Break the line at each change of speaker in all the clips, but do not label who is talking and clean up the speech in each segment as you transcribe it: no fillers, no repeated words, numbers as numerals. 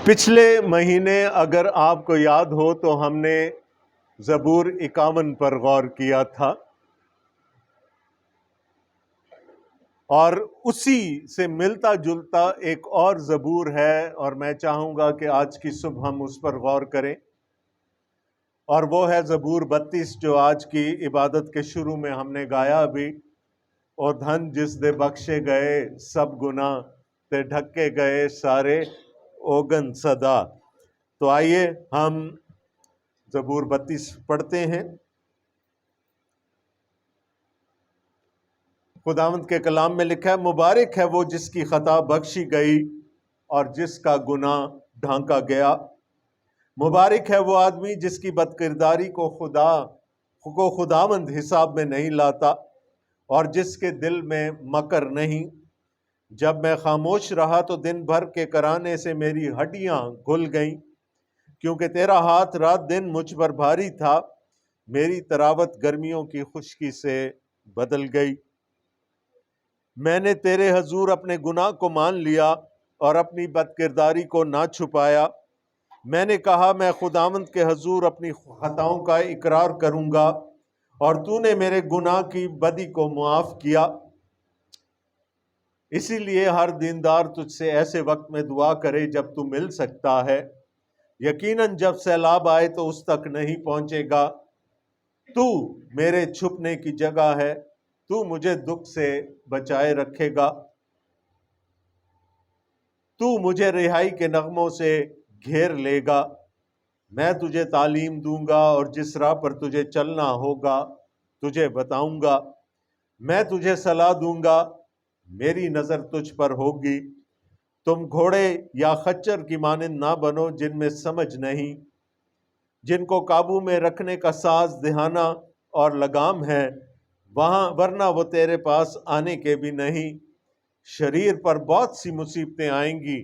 پچھلے مہینے اگر آپ کو یاد ہو تو ہم نے زبور 51 پر غور کیا تھا، اور اسی سے ملتا جلتا ایک اور زبور ہے، اور میں چاہوں گا کہ آج کی صبح ہم اس پر غور کریں، اور وہ ہے زبور 32 جو آج کی عبادت کے شروع میں ہم نے گایا ابھی۔ او دھن جس دے بخشے گئے سب گناہ تے ڈھکے گئے سارے اوگن صدا۔ تو آئیے ہم زبور 32 پڑھتے ہیں۔ خداوند کے کلام میں لکھا ہے، مبارک ہے وہ جس کی خطا بخشی گئی اور جس کا گناہ ڈھانکا گیا۔ مبارک ہے وہ آدمی جس کی بد کرداری کو خداوند حساب میں نہیں لاتا، اور جس کے دل میں مکر نہیں۔ جب میں خاموش رہا تو دن بھر کے کرانے سے میری ہڈیاں گھل گئیں، کیونکہ تیرا ہاتھ رات دن مجھ پر بھاری تھا، میری تراوت گرمیوں کی خشکی سے بدل گئی۔ میں نے تیرے حضور اپنے گناہ کو مان لیا اور اپنی بد کرداری کو نہ چھپایا۔ میں نے کہا میں خداوند کے حضور اپنی خطاؤں کا اقرار کروں گا، اور تو نے میرے گناہ کی بدی کو معاف کیا۔ اسی لیے ہر دیندار تجھ سے ایسے وقت میں دعا کرے جب تو مل سکتا ہے۔ یقیناً جب سیلاب آئے تو اس تک نہیں پہنچے گا۔ تو میرے چھپنے کی جگہ ہے، تو مجھے دکھ سے بچائے رکھے گا۔ تو مجھے رہائی کے نغموں سے گھیر لے گا۔ میں تجھے تعلیم دوں گا، اور جس راہ پر تجھے چلنا ہوگا تجھے بتاؤں گا۔ میں تجھے صلاح دوں گا، میری نظر تجھ پر ہوگی۔ تم گھوڑے یا خچر کی مانند نہ بنو جن میں سمجھ نہیں، جن کو قابو میں رکھنے کا ساز دہانہ اور لگام ہے، ورنہ وہ تیرے پاس آنے کے بھی نہیں۔ شریر پر بہت سی مصیبتیں آئیں گی،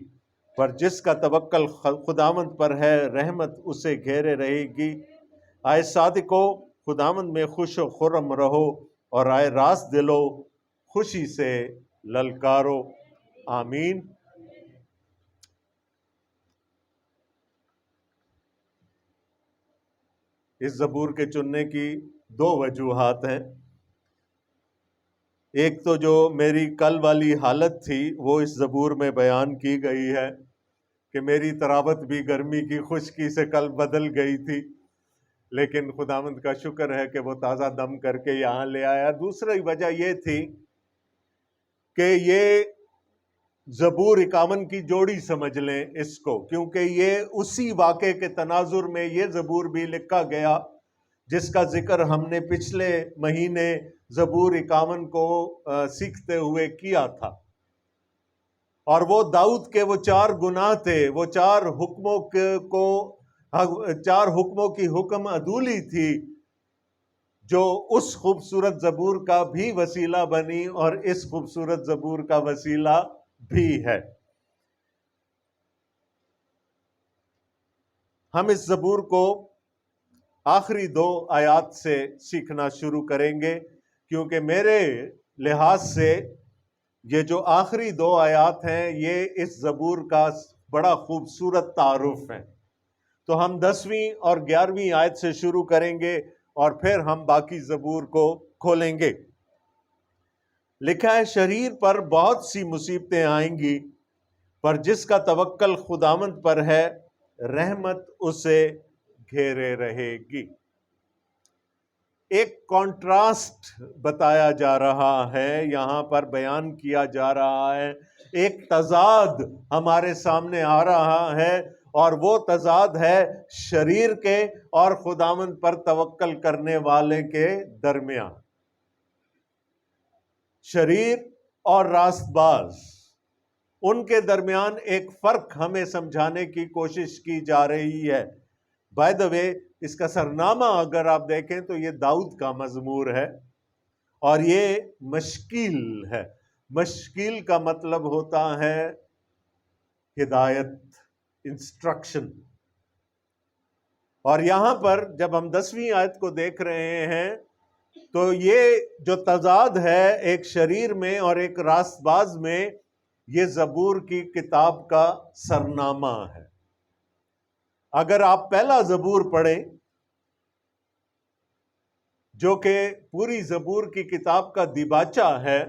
پر جس کا توکل خداوند پر ہے رحمت اسے گھیرے رہے گی۔ آئے صادقو خداوند میں خوش و خرم رہو، اور آئے راست دلو خوشی سے للکارو۔ آمین۔ اس زبور کے چننے کی دو وجوہات ہیں۔ ایک تو جو میری کل والی حالت تھی وہ اس زبور میں بیان کی گئی ہے کہ میری تراوت بھی گرمی کی خشکی سے کل بدل گئی تھی، لیکن خداوند کا شکر ہے کہ وہ تازہ دم کر کے یہاں لے آیا۔ دوسری وجہ یہ تھی کہ یہ زبور 51 کی جوڑی سمجھ لیں اس کو، کیونکہ یہ اسی واقعے کے تناظر میں یہ زبور بھی لکھا گیا جس کا ذکر ہم نے پچھلے مہینے زبور 51 کو سیکھتے ہوئے کیا تھا۔ اور وہ داؤد کے وہ 4 گناہ تھے، وہ 4 حکموں کی حکم عدولی تھی جو اس خوبصورت زبور کا بھی وسیلہ بنی، اور اس خوبصورت زبور کا وسیلہ بھی ہے۔ ہم اس زبور کو آخری 2 آیات سے سیکھنا شروع کریں گے، کیونکہ میرے لحاظ سے یہ جو آخری 2 آیات ہیں یہ اس زبور کا بڑا خوبصورت تعارف ہے۔ تو ہم 10ویں اور 11ویں آیت سے شروع کریں گے، اور پھر ہم باقی زبور کو کھولیں گے۔ لکھا ہے، شریر پر بہت سی مصیبتیں آئیں گی، پر جس کا توکل خداوند پر ہے رحمت اسے گھیرے رہے گی۔ ایک کانٹراسٹ بتایا جا رہا ہے، یہاں پر بیان کیا جا رہا ہے، ایک تضاد ہمارے سامنے آ رہا ہے، اور وہ تضاد ہے شریر کے اور خداوند پر توکل کرنے والے کے درمیان۔ شریر اور راست باز، ان کے درمیان ایک فرق ہمیں سمجھانے کی کوشش کی جا رہی ہے۔ بائی دا وے، اس کا سرنامہ اگر آپ دیکھیں تو یہ داؤد کا مزمور ہے، اور یہ مشکیل ہے۔ مشکیل کا مطلب ہوتا ہے ہدایت، انسٹرکشن۔ اور یہاں پر جب ہم 10ویں آیت کو دیکھ رہے ہیں تو یہ جو تضاد ہے ایک شریر میں اور ایک راست باز میں، یہ زبور کی کتاب کا سرنامہ ہے۔ اگر آپ پہلا زبور پڑھیں جو کہ پوری زبور کی کتاب کا دیباچہ ہے،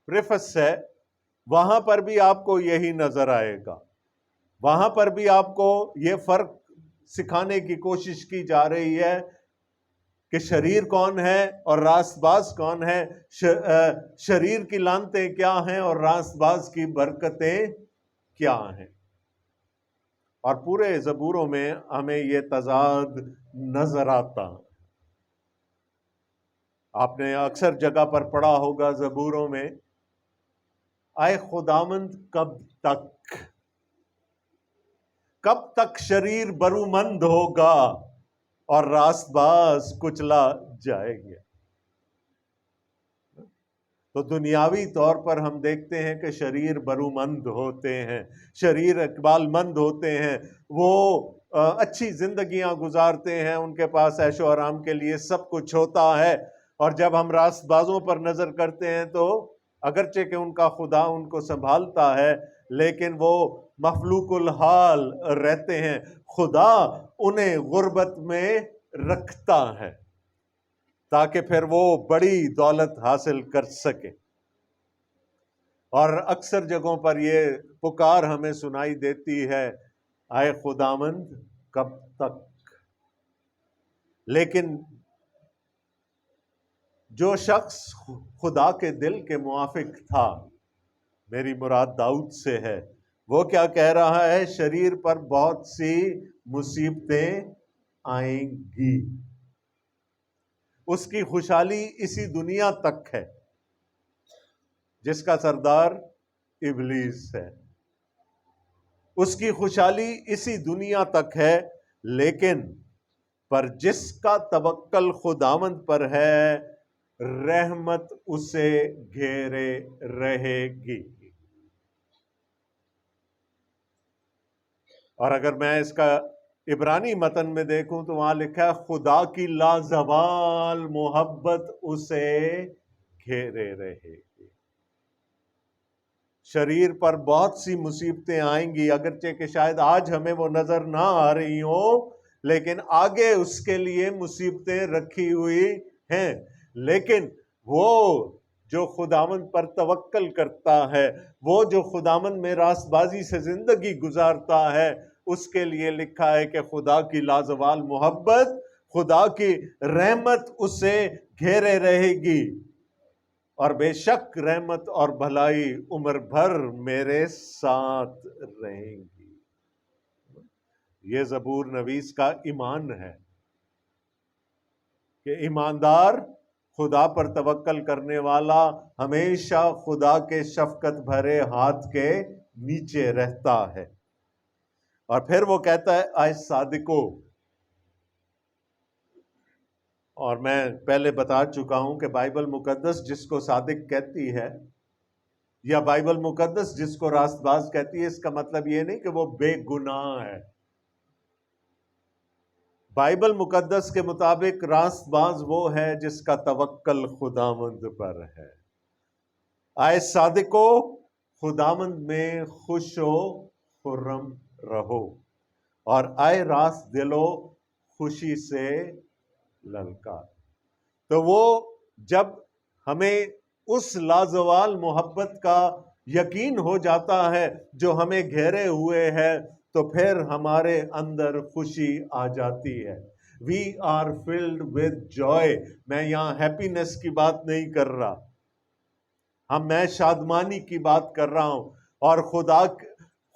پریفس ہے، وہاں پر بھی آپ کو یہی نظر آئے گا. وہاں پر بھی آپ کو یہ فرق سکھانے کی کوشش کی جا رہی ہے کہ شریر کون ہے اور راست باز کون ہے، شریر کی لعنتیں کیا ہیں اور راست باز کی برکتیں کیا ہیں. اور پورے زبوروں میں ہمیں یہ تضاد نظر آتا. آپ نے اکثر جگہ پر پڑھا ہوگا زبوروں میں، اے خداوند کب تک شریر برومند ہوگا اور راست باز کچلا جائے گا. تو دنیاوی طور پر ہم دیکھتے ہیں کہ شریر برومند ہوتے ہیں، شریر اقبال مند ہوتے ہیں، وہ اچھی زندگیاں گزارتے ہیں، ان کے پاس عیش و آرام کے لیے سب کچھ ہوتا ہے. اور جب ہم راست بازوں پر نظر کرتے ہیں تو اگرچہ کہ ان کا خدا ان کو سنبھالتا ہے، لیکن وہ مفلوق الحال رہتے ہیں. خدا انہیں غربت میں رکھتا ہے تاکہ پھر وہ بڑی دولت حاصل کر سکے. اور اکثر جگہوں پر یہ پکار ہمیں سنائی دیتی ہے، اے خداوند کب تک. لیکن جو شخص خدا کے دل کے موافق تھا، میری مراد داؤد سے ہے، وہ کیا کہہ رہا ہے؟ شریر پر بہت سی مصیبتیں آئیں گی. اس کی خوشحالی اسی دنیا تک ہے جس کا سردار ابلیس ہے. اس کی خوشحالی اسی دنیا تک ہے، لیکن پر جس کا توکل خداوند پر ہے، رحمت اسے گھیرے رہے گی. اور اگر میں اس کا عبرانی متن میں دیکھوں تو وہاں لکھا ہے خدا کی لازوال محبت اسے گھیرے رہے گی. شریر پر بہت سی مصیبتیں آئیں گی، اگرچہ کہ شاید آج ہمیں وہ نظر نہ آ رہی ہوں، لیکن آگے اس کے لیے مصیبتیں رکھی ہوئی ہیں. لیکن وہ جو خداوند پر توکل کرتا ہے، وہ جو خداوند میں راست بازی سے زندگی گزارتا ہے، اس کے لیے لکھا ہے کہ خدا کی لازوال محبت، خدا کی رحمت اسے گھیرے رہے گی، اور بے شک رحمت اور بھلائی عمر بھر میرے ساتھ رہیں گی. یہ زبور نویس کا ایمان ہے کہ ایماندار خدا پر توکل کرنے والا ہمیشہ خدا کے شفقت بھرے ہاتھ کے نیچے رہتا ہے. اور پھر وہ کہتا ہے اے صادقو. اور میں پہلے بتا چکا ہوں کہ بائبل مقدس جس کو صادق کہتی ہے یا بائبل مقدس جس کو راست باز کہتی ہے، اس کا مطلب یہ نہیں کہ وہ بے گناہ ہے. بائبل مقدس کے مطابق راست باز وہ ہے جس کا توکل خداوند پر ہے. اے صادقو، خداوند میں خوش و خرم رہو، اور اے راست دلو خوشی سے للکار. تو وہ جب ہمیں اس لازوال محبت کا یقین ہو جاتا ہے جو ہمیں گھیرے ہوئے ہے، تو پھر ہمارے اندر خوشی آ جاتی ہے. We are filled with joy. میں یہاں ہیپینس کی بات نہیں کر رہا، میں شادمانی کی بات کر رہا ہوں. اور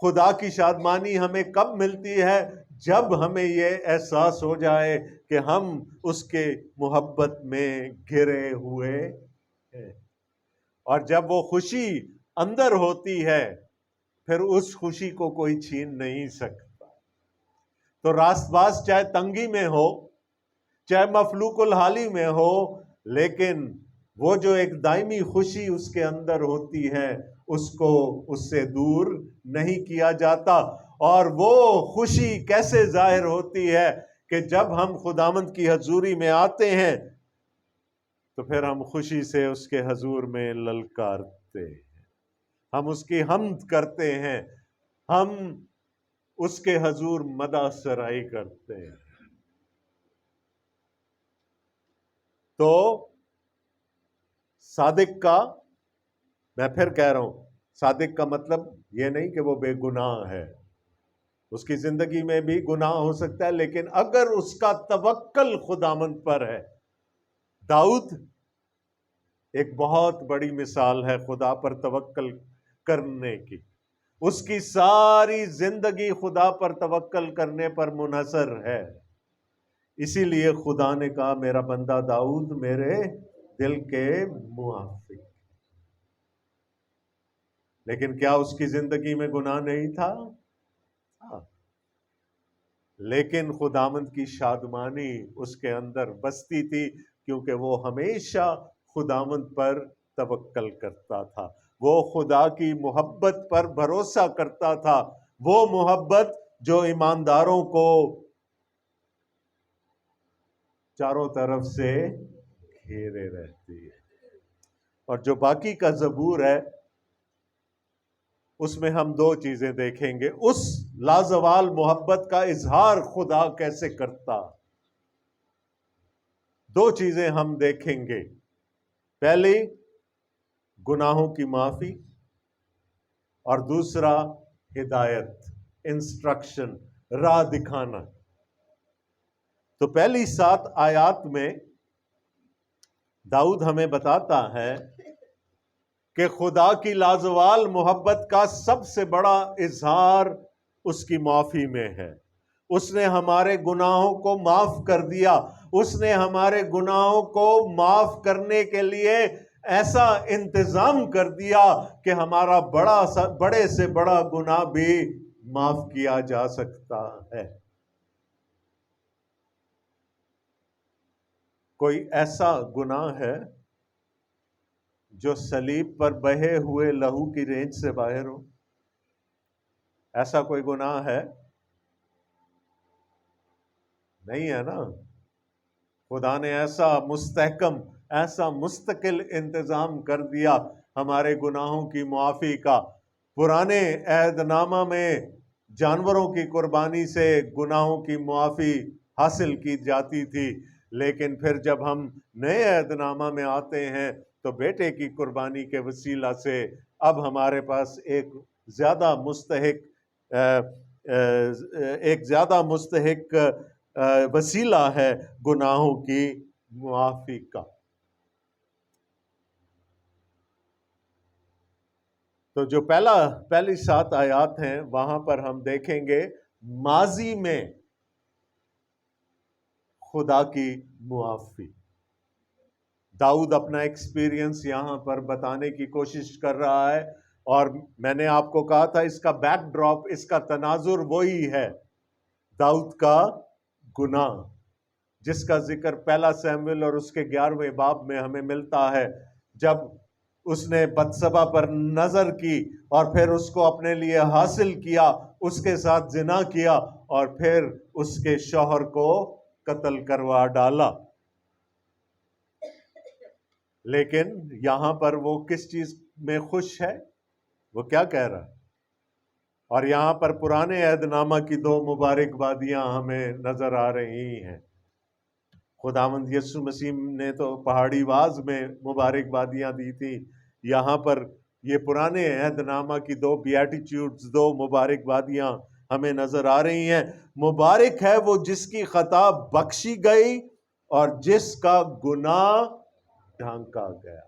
خدا کی شادمانی ہمیں کب ملتی ہے؟ جب ہمیں یہ احساس ہو جائے کہ ہم اس کے محبت میں گھرے ہوئے ہیں. اور جب وہ خوشی اندر ہوتی ہے، پھر اس خوشی کو کوئی چھین نہیں سکتا. تو راست باز چاہے تنگی میں ہو، چاہے مفلوق الحالی میں ہو، لیکن وہ جو ایک دائمی خوشی اس کے اندر ہوتی ہے، اس کو اس سے دور نہیں کیا جاتا. اور وہ خوشی کیسے ظاہر ہوتی ہے کہ جب ہم خداوند کی حضوری میں آتے ہیں تو پھر ہم خوشی سے اس کے حضور میں للکارتے ہیں، ہم اس کی حمد کرتے ہیں، ہم اس کے حضور مدح سرائی کرتے ہیں۔ تو صادق کا، میں پھر کہہ رہا ہوں، صادق کا مطلب یہ نہیں کہ وہ بے گناہ ہے، اس کی زندگی میں بھی گناہ ہو سکتا ہے، لیکن اگر اس کا توکل خداوند پر ہے۔ داؤد ایک بہت بڑی مثال ہے خدا پر توکل کرنے کی، اس کی ساری زندگی خدا پر توکل کرنے پر منحصر ہے۔ اسی لیے خدا نے کہا میرا بندہ داؤد میرے دل کے موافق۔ لیکن کیا اس کی زندگی میں گناہ نہیں تھا؟ لیکن خداوند کی شادمانی اس کے اندر بستی تھی، کیونکہ وہ ہمیشہ خداوند پر توکل کرتا تھا، وہ خدا کی محبت پر بھروسہ کرتا تھا، وہ محبت جو ایمانداروں کو چاروں طرف سے گھیرے رہتی ہے۔ اور جو باقی کا زبور ہے اس میں ہم دو چیزیں دیکھیں گے، اس لازوال محبت کا اظہار خدا کیسے کرتا۔ دو چیزیں ہم دیکھیں گے، پہلی گناہوں کی معافی، اور دوسرا ہدایت، انسٹرکشن، راہ دکھانا۔ تو پہلی 7 آیات میں داؤد ہمیں بتاتا ہے کہ خدا کی لازوال محبت کا سب سے بڑا اظہار اس کی معافی میں ہے۔ اس نے ہمارے گناہوں کو معاف کر دیا، اس نے ہمارے گناہوں کو معاف کرنے کے لیے ایسا انتظام کر دیا کہ ہمارا بڑے سے بڑا گناہ بھی معاف کیا جا سکتا ہے۔ کوئی ایسا گناہ ہے جو صلیب پر بہے ہوئے لہو کی رینج سے باہر ہو؟ ایسا کوئی گناہ ہے؟ نہیں ہے نا۔ خدا نے ایسا مستحکم، ایسا مستقل انتظام کر دیا ہمارے گناہوں کی معافی کا۔ پرانے عہد نامہ میں جانوروں کی قربانی سے گناہوں کی معافی حاصل کی جاتی تھی، لیکن پھر جب ہم نئے عہد نامہ میں آتے ہیں تو بیٹے کی قربانی کے وسیلہ سے اب ہمارے پاس ایک زیادہ مستحق وسیلہ ہے گناہوں کی معافی کا۔ تو جو پہلی 7 آیات ہیں وہاں پر ہم دیکھیں گے ماضی میں خدا کی معافی۔ داؤد اپنا ایکسپیرینس یہاں پر بتانے کی کوشش کر رہا ہے، اور میں نے آپ کو کہا تھا اس کا بیک ڈراپ، اس کا تناظر وہی ہے، داؤد کا گناہ، جس کا ذکر پہلا سیموئیل اور اس کے 11ویں باب میں ہمیں ملتا ہے، جب اس نے بتسبا پر نظر کی اور پھر اس کو اپنے لیے حاصل کیا، اس کے ساتھ زنا کیا اور پھر اس کے شوہر کو قتل کروا ڈالا۔ لیکن یہاں پر وہ کس چیز میں خوش ہے؟ وہ کیا کہہ رہا ہے؟ اور یہاں پر پرانے عہد نامہ کی 2 مبارک بادیاں ہمیں نظر آ رہی ہیں۔ خداوند یسوع مسیح نے تو پہاڑی واز میں مبارک بادیاں دی تھی، یہاں پر یہ پرانے عہد نامہ کی 2 بیاٹیچیوڈز، 2 مبارک بادیاں ہمیں نظر آ رہی ہیں۔ مبارک ہے وہ جس کی خطا بخشی گئی اور جس کا گناہ ڈھانکا گیا۔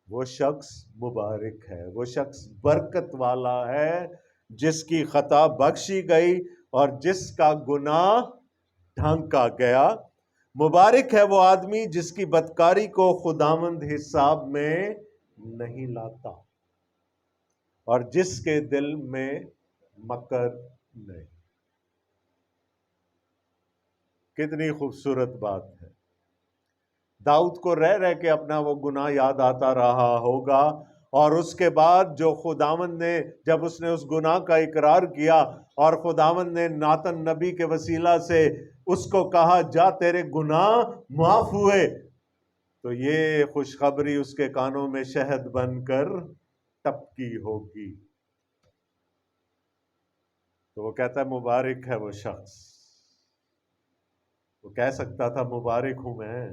وہ شخص مبارک ہے، وہ شخص برکت والا ہے جس کی خطا بخشی گئی اور جس کا گناہ ڈھانکا گیا۔ مبارک ہے وہ آدمی جس کی بدکاری کو خداوند حساب میں نہیں لاتا اور جس کے دل میں مکر نہیں۔ کتنی خوبصورت بات ہے۔ داؤد کو رہ کے اپنا وہ گناہ یاد آتا رہا ہوگا، اور اس کے بعد جو خداوند نے، جب اس نے اس گناہ کا اقرار کیا اور خداوند نے ناتن نبی کے وسیلہ سے اس کو کہا جا تیرے گناہ معاف ہوئے، تو یہ خوشخبری اس کے کانوں میں شہد بن کر ٹپکی ہوگی۔ تو وہ کہتا ہے مبارک ہے وہ شخص. وہ کہہ سکتا تھا مبارک ہوں میں،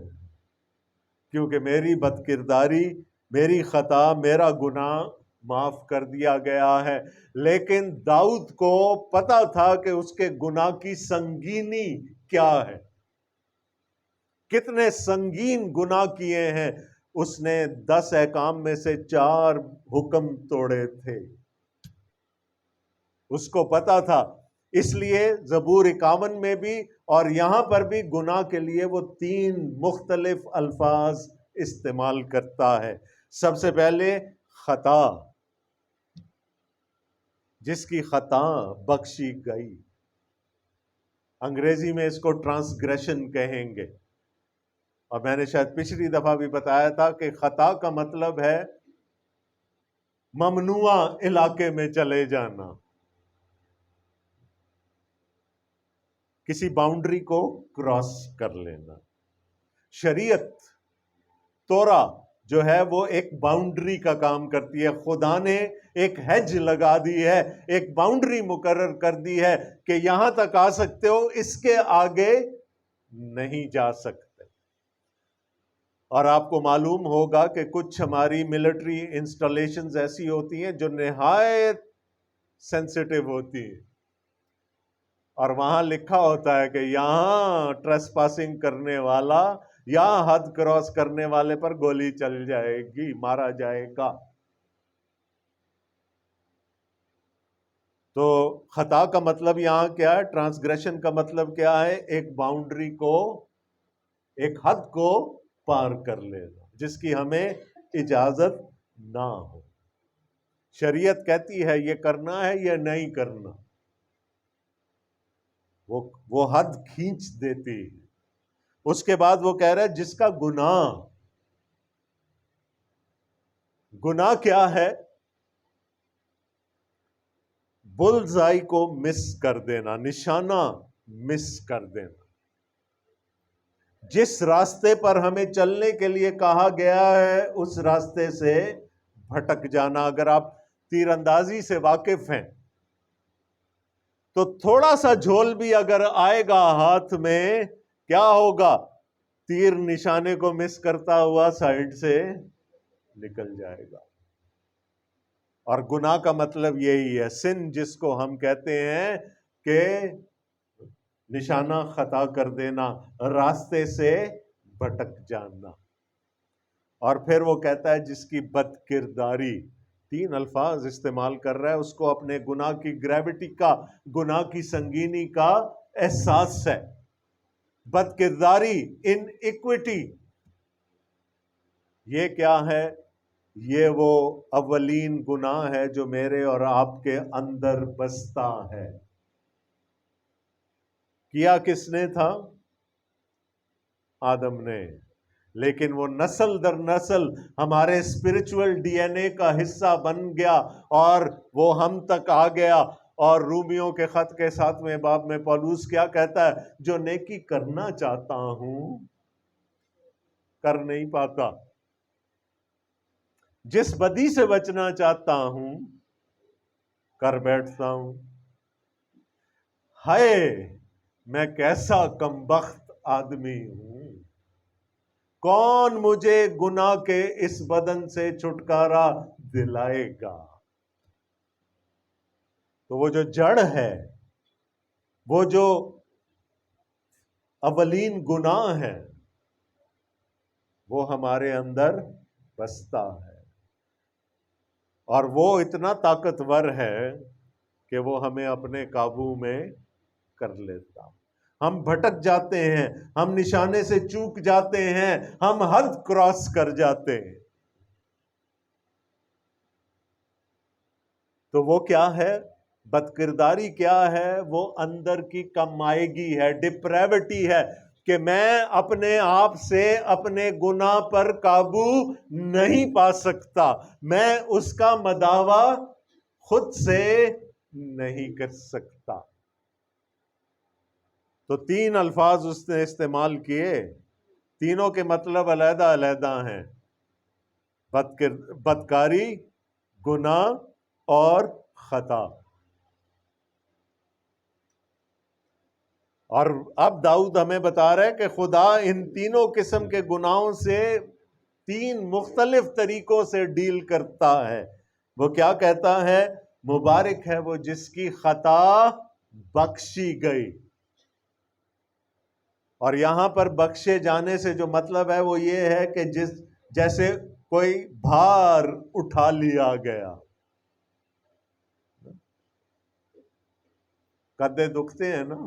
کیونکہ میری بد کرداری، میری خطا، میرا گناہ معاف کر دیا گیا ہے. لیکن داؤد کو پتا تھا کہ اس کے گناہ کی سنگینی کیا ہے، کتنے سنگین گناہ کیے ہیں. اس نے 10 احکام میں سے 4 حکم توڑے تھے، اس کو پتا تھا. اس لیے زبور 51 میں بھی اور یہاں پر بھی گناہ کے لیے وہ 3 مختلف الفاظ استعمال کرتا ہے. سب سے پہلے خطا، جس کی خطا بخشی گئی. انگریزی میں اس کو ٹرانسگریشن کہیں گے. اور میں نے شاید پچھلی دفعہ بھی بتایا تھا کہ خطا کا مطلب ہے ممنوع علاقے میں چلے جانا، کسی باؤنڈری کو کراس کر لینا. شریعت تورا جو ہے وہ ایک باؤنڈری کا کام کرتی ہے. خدا نے ایک ہیج لگا دی ہے، ایک باؤنڈری مقرر کر دی ہے کہ یہاں تک آ سکتے ہو، اس کے آگے نہیں جا سکتے. اور آپ کو معلوم ہوگا کہ کچھ ہماری ملٹری انسٹالیشنز ایسی ہوتی ہیں جو نہایت سینسیٹیو ہوتی ہیں، اور وہاں لکھا ہوتا ہے کہ یہاں ٹریس پاسنگ کرنے والا یا حد کراس کرنے والے پر گولی چل جائے گی، مارا جائے گا. تو خطا کا مطلب یہاں کیا ہے؟ ٹرانسگریشن کا مطلب کیا ہے؟ ایک باؤنڈری کو، ایک حد کو پار کر لینا جس کی ہمیں اجازت نہ ہو. شریعت کہتی ہے یہ کرنا ہے یا نہیں کرنا، وہ حد کھینچ دیتی ہے. اس کے بعد وہ کہہ رہا ہے جس کا گناہ کیا ہے؟ بلزائی کو مس کر دینا، نشانہ مس کر دینا. جس راستے پر ہمیں چلنے کے لیے کہا گیا ہے اس راستے سے بھٹک جانا. اگر آپ تیر اندازی سے واقف ہیں تو تھوڑا سا جھول بھی اگر آئے گا ہاتھ میں، کیا ہوگا؟ تیر نشانے کو مس کرتا ہوا سائیڈ سے نکل جائے گا. اور گناہ کا مطلب یہی ہے، سن جس کو ہم کہتے ہیں کہ نشانہ خطا کر دینا، راستے سے بھٹک جانا. اور پھر وہ کہتا ہے جس کی بد کرداری، 3 الفاظ استعمال کر رہا ہے. اس کو اپنے گناہ کی گریوٹی کا، گناہ کی سنگینی کا احساس ہے. بد کرداری، ان ایکوٹی، یہ کیا ہے؟ یہ وہ اولین گناہ ہے جو میرے اور آپ کے اندر بستا ہے. کیا کس نے تھا؟ آدم نے. لیکن وہ نسل در نسل ہمارے اسپرچول ڈی این اے کا حصہ بن گیا اور وہ ہم تک آ گیا. اور رومیوں کے خط کے 7ویں باب میں پولوس کیا کہتا ہے؟ جو نیکی کرنا چاہتا ہوں کر نہیں پاتا، جس بدی سے بچنا چاہتا ہوں کر بیٹھتا ہوں. ہائے میں کیسا کمبخت آدمی ہوں، کون مجھے گناہ کے اس بدن سے چھٹکارا دلائے گا؟ تو وہ جو جڑ ہے، وہ جو اولین گناہ ہے، وہ ہمارے اندر بستا ہے. اور وہ اتنا طاقتور ہے کہ وہ ہمیں اپنے قابو میں کر لیتا. ہم بھٹک جاتے ہیں، ہم نشانے سے چوک جاتے ہیں، ہم حد کراس کر جاتے ہیں. تو وہ کیا ہے؟ بد کرداری کیا ہے؟ وہ اندر کی کمائیگی ہے، ڈپریوٹی ہے کہ میں اپنے آپ سے اپنے گناہ پر قابو نہیں پا سکتا، میں اس کا مداوع خود سے نہیں کر سکتا. تو 3 الفاظ اس نے استعمال کیے، تینوں کے مطلب علیحدہ علیحدہ ہیں: بدکاری، گناہ اور خطا. اور اب داؤد ہمیں بتا رہا ہے کہ خدا ان تینوں قسم کے گناہوں سے 3 مختلف طریقوں سے ڈیل کرتا ہے۔ وہ کیا کہتا ہے؟ مبارک ہے وہ جس کی خطا بخشی گئی۔ اور یہاں پر بخشے جانے سے جو مطلب ہے وہ یہ ہے کہ جیسے کوئی بھار اٹھا لیا گیا۔ کندھے دکھتے ہیں نا،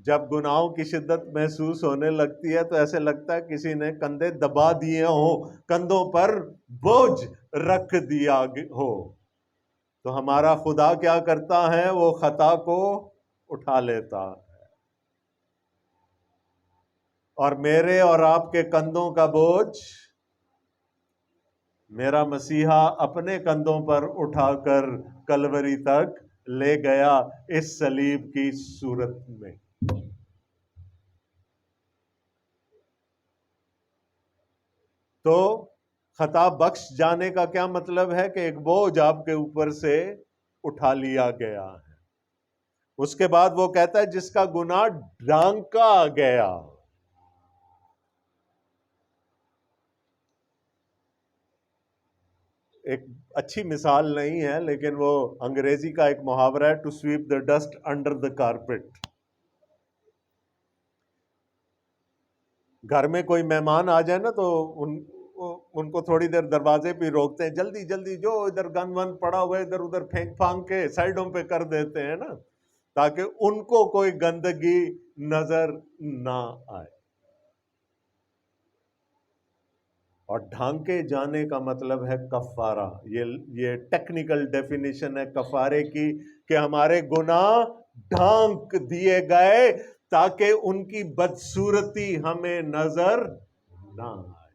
جب گناہوں کی شدت محسوس ہونے لگتی ہے تو ایسے لگتا ہے کسی نے کندھے دبا دیے ہوں، کندھوں پر بوجھ رکھ دیا ہو۔ تو ہمارا خدا کیا کرتا ہے؟ وہ خطا کو اٹھا لیتا ہے، اور میرے اور آپ کے کندھوں کا بوجھ میرا مسیحا اپنے کندھوں پر اٹھا کر کلوری تک لے گیا اس صلیب کی صورت میں۔ تو خطا بخش جانے کا کیا مطلب ہے؟ کہ ایک بوجھ آپ کے اوپر سے اٹھا لیا گیا ہے۔ اس کے بعد وہ کہتا ہے جس کا گناہ ڈھانکا گیا۔ ایک اچھی مثال نہیں ہے لیکن وہ انگریزی کا ایک محاورہ ہے، to sweep the dust under the carpet. گھر میں کوئی مہمان آ جائے نا تو ان کو تھوڑی دیر دروازے پہ روکتے ہیں، جلدی جلدی جو ادھر گند وند پڑا ہوا ہے ادھر ادھر پھینک پھانک کے سائڈوں پہ کر دیتے ہیں نا، تاکہ ان کو کوئی گندگی نظر نہ آئے۔ اور ڈھانکے جانے کا مطلب ہے کفارہ۔ یہ ٹیکنیکل ڈیفینیشن ہے کفارے کی، کہ ہمارے گناہ ڈھانک دیے گئے تاکہ ان کی بدصورتی ہمیں نظر نہ آئے۔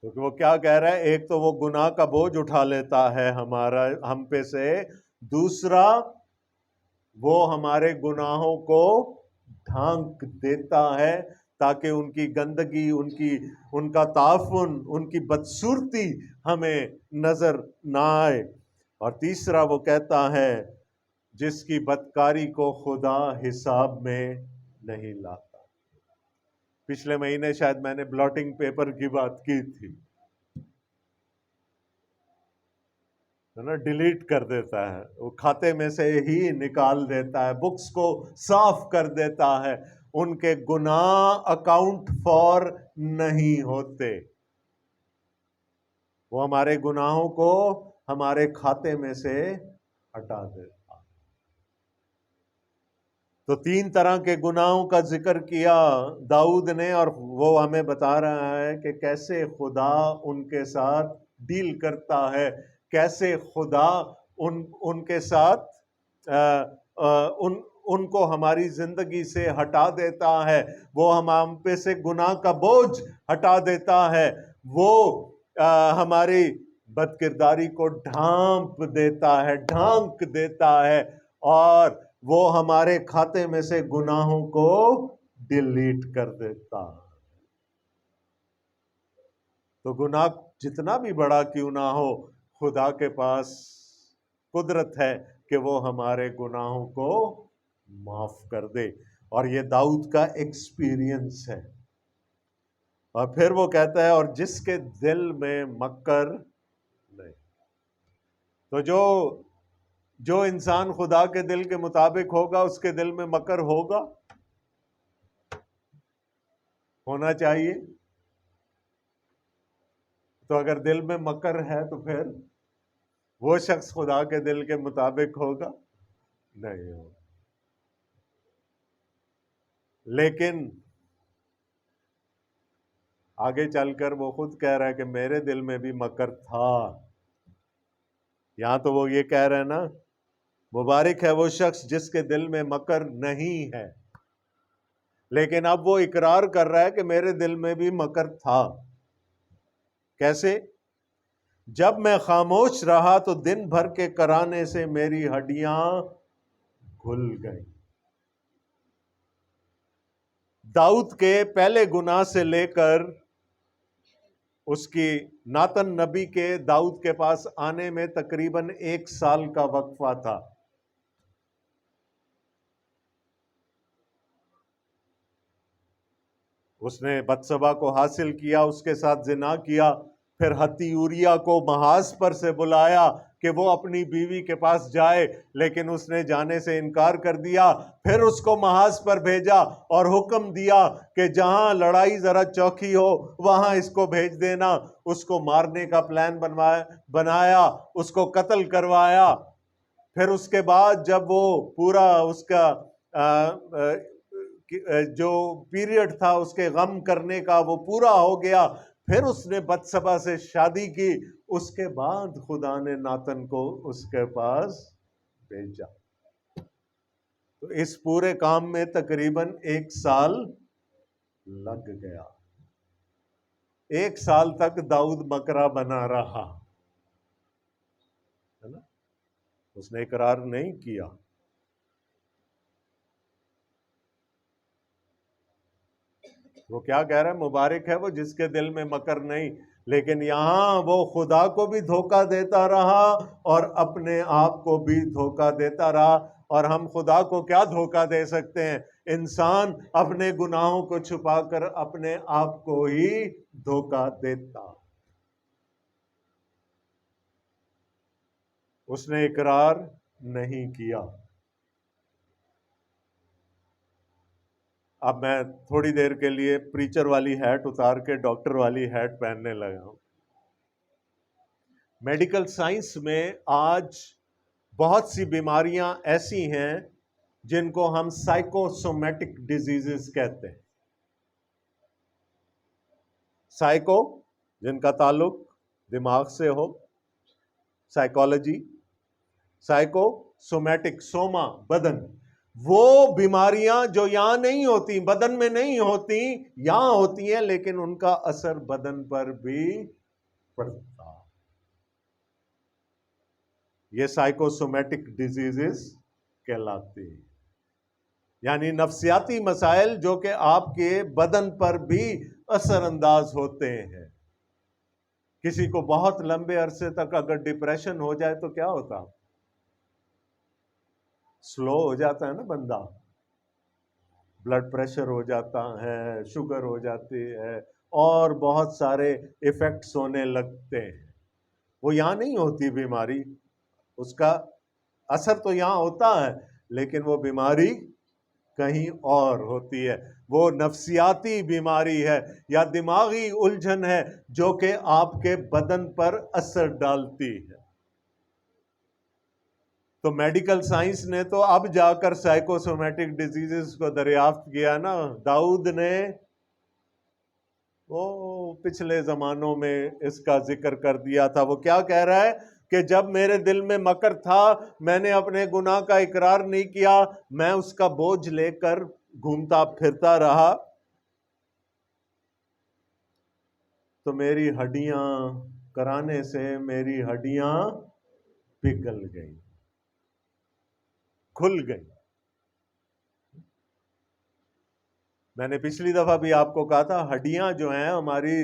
کیونکہ وہ کیا کہہ رہا ہے؟ ایک تو وہ گناہ کا بوجھ اٹھا لیتا ہے ہم پہ سے، دوسرا وہ ہمارے گناہوں کو ڈھانک دیتا ہے تاکہ ان کی گندگی، ان کا تعفن، ان کی بدصورتی ہمیں نظر نہ آئے۔ اور تیسرا وہ کہتا ہے جس کی بدکاری کو خدا حساب میں نہیں لاتا۔ پچھلے مہینے شاید میں نے بلاٹنگ پیپر کی بات کی تھی، نا، ڈیلیٹ کر دیتا ہے، وہ کھاتے میں سے ہی نکال دیتا ہے، بکس کو صاف کر دیتا ہے، ان کے گناہ اکاؤنٹ فار نہیں ہوتے، وہ ہمارے گناہوں کو ہمارے کھاتے میں سے ہٹا دیتا۔ تو 3 طرح کے گناہوں کا ذکر کیا داؤد نے، اور وہ ہمیں بتا رہا ہے کہ کیسے خدا ان کے ساتھ ڈیل کرتا ہے، کیسے خدا ان کے ساتھ ان کو ہماری زندگی سے ہٹا دیتا ہے، وہ ہم پہ سے گناہ کا بوجھ ہٹا دیتا ہے، وہ ہماری بد کرداری کو ڈھانپ دیتا ہے، ڈھانک دیتا ہے، اور وہ ہمارے کھاتے میں سے گناہوں کو ڈیلیٹ کر دیتا ہے۔ تو گناہ جتنا بھی بڑا کیوں نہ ہو، خدا کے پاس قدرت ہے کہ وہ ہمارے گناہوں کو معاف کر دے، اور یہ داؤد کا ایکسپیرینس ہے۔ اور پھر وہ کہتا ہے اور جس کے دل میں مکر نہیں۔ تو جو انسان خدا کے دل کے مطابق ہوگا اس کے دل میں مکر ہونا چاہیے۔ تو اگر دل میں مکر ہے تو پھر وہ شخص خدا کے دل کے مطابق ہوگا نہیں ہوگا۔ لیکن آگے چل کر وہ خود کہہ رہا ہے کہ میرے دل میں بھی مکر تھا۔ یہاں تو وہ یہ کہہ رہے ہیں نا، مبارک ہے وہ شخص جس کے دل میں مکر نہیں ہے، لیکن اب وہ اقرار کر رہا ہے کہ میرے دل میں بھی مکر تھا۔ کیسے؟ جب میں خاموش رہا تو دن بھر کے کرانے سے میری ہڈیاں گھل گئیں۔ داؤد کے پہلے گناہ سے لے کر اس کی ناتن نبی کے داؤد کے پاس آنے میں تقریباً 1 سال کا وقفہ تھا۔ اس نے بتسبا کو حاصل کیا، اس کے ساتھ زنا کیا، پھر حتی یوریا کو محاذ پر سے بلایا کہ وہ اپنی بیوی کے پاس جائے، لیکن اس نے جانے سے انکار کر دیا۔ پھر اس کو محاذ پر بھیجا اور حکم دیا کہ جہاں لڑائی ذرا چوکی ہو وہاں اس کو بھیج دینا۔ اس کو مارنے کا پلان بنایا، اس کو قتل کروایا۔ پھر اس کے بعد جب وہ پورا اس کا جو پیریڈ تھا اس کے غم کرنے کا وہ پورا ہو گیا، پھر اس نے بتسبا سے شادی کی۔ اس کے بعد خدا نے ناتن کو اس کے پاس بھیجا۔ تو اس پورے کام میں تقریباً 1 سال لگ گیا۔ 1 سال تک داؤد مکرا بنا رہا، ہے نا؟ اس نے اقرار نہیں کیا۔ وہ کیا کہہ رہا ہے؟ مبارک ہے وہ جس کے دل میں مکر نہیں۔ لیکن یہاں وہ خدا کو بھی دھوکہ دیتا رہا اور اپنے آپ کو بھی دھوکہ دیتا رہا۔ اور ہم خدا کو کیا دھوکہ دے سکتے ہیں؟ انسان اپنے گناہوں کو چھپا کر اپنے آپ کو ہی دھوکہ دیتا۔ اس نے اقرار نہیں کیا۔ اب میں تھوڑی دیر کے لیے پریچر والی ہیٹ اتار کے ڈاکٹر والی ہیٹ پہننے لگا ہوں۔ میڈیکل سائنس میں آج بہت سی بیماریاں ایسی ہیں جن کو ہم سائیکوسومیٹک ڈیزیزز کہتے ہیں۔ سائیکو جن کا تعلق دماغ سے ہو، سائیکالوجی، سائیکو سومیٹک سوما بدن، وہ بیماریاں جو یہاں نہیں ہوتی، بدن میں نہیں ہوتی، یہاں ہوتی ہیں لیکن ان کا اثر بدن پر بھی پڑتا۔ یہ سائیکوسومیٹک ڈیزیزز کہلاتے ہیں، یعنی نفسیاتی مسائل جو کہ آپ کے بدن پر بھی اثر انداز ہوتے ہیں۔ کسی کو بہت لمبے عرصے تک اگر ڈپریشن ہو جائے تو کیا ہوتا؟ سلو ہو جاتا ہے نا بندہ، بلڈ پریشر ہو جاتا ہے، شوگر ہو جاتی ہے، اور بہت سارے ایفیکٹس ہونے لگتے ہیں۔ وہ یہاں نہیں ہوتی بیماری، اس کا اثر تو یہاں ہوتا ہے لیکن وہ بیماری کہیں اور ہوتی ہے۔ وہ نفسیاتی بیماری ہے یا دماغی الجھن ہے جو کہ آپ کے بدن پر اثر ڈالتی ہے۔ تو میڈیکل سائنس نے تو اب جا کر سائیکوسومیٹک ڈیزیزز کو دریافت کیا نا۔ داؤد نے وہ پچھلے زمانوں میں اس کا ذکر کر دیا تھا۔ وہ کیا کہہ رہا ہے کہ جب میرے دل میں مکر تھا، میں نے اپنے گناہ کا اقرار نہیں کیا، میں اس کا بوجھ لے کر گھومتا پھرتا رہا، تو میری ہڈیاں کرانے سے میری ہڈیاں پگھل گئیں، کھل گئی۔ میں نے پچھلی دفعہ بھی آپ کو کہا تھا، ہڈیاں جو ہیں ہماری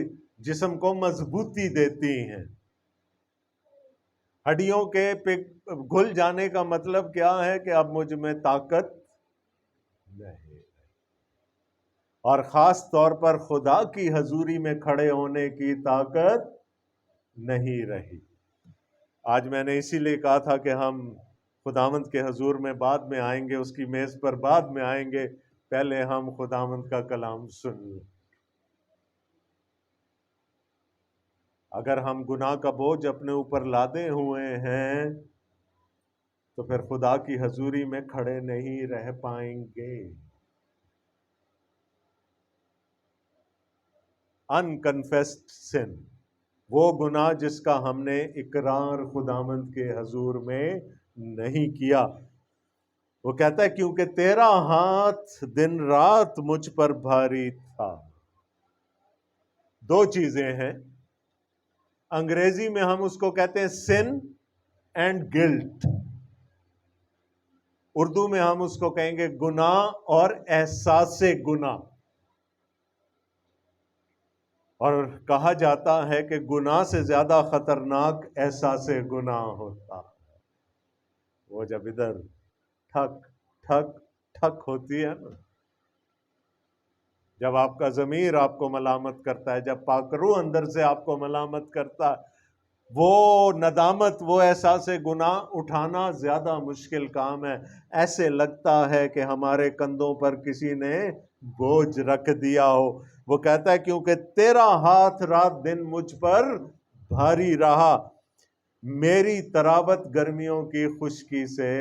جسم کو مضبوطی دیتی ہیں۔ ہڈیوں کے گھل جانے کا مطلب کیا ہے کہ اب مجھ میں طاقت نہیں، اور خاص طور پر خدا کی حضوری میں کھڑے ہونے کی طاقت نہیں رہی۔ آج میں نے اسی لیے کہا تھا کہ ہم خداوند کے حضور میں بعد میں آئیں گے، اس کی میز پر بعد میں آئیں گے، پہلے ہم خداوند کا کلام سن لیں۔ اگر ہم گناہ کا بوجھ اپنے اوپر لادے ہوئے ہیں تو پھر خدا کی حضوری میں کھڑے نہیں رہ پائیں گے۔ انکنفیسڈ سن، وہ گناہ جس کا ہم نے اقرار خداوند کے حضور میں نہیں کیا۔ وہ کہتا ہے کیونکہ تیرا ہاتھ دن رات مجھ پر بھاری تھا۔ 2 چیزیں ہیں، انگریزی میں ہم اس کو کہتے ہیں سن اینڈ گلٹ، اردو میں ہم اس کو کہیں گے گناہ اور احساس گناہ۔ اور کہا جاتا ہے کہ گناہ سے زیادہ خطرناک احساس گناہ ہوتا ہے۔ وہ جب ادھر ٹھک ٹھک ٹھک ہوتی ہے نا، جب آپ کا ضمیر آپ کو ملامت کرتا ہے، جب پاک روح اندر سے آپ کو ملامت کرتا ہے، وہ ندامت، وہ احساس گناہ اٹھانا زیادہ مشکل کام ہے۔ ایسے لگتا ہے کہ ہمارے کندھوں پر کسی نے بوجھ رکھ دیا ہو۔ وہ کہتا ہے کیونکہ تیرا ہاتھ رات دن مجھ پر بھاری رہا، میری تراوت گرمیوں کی خشکی سے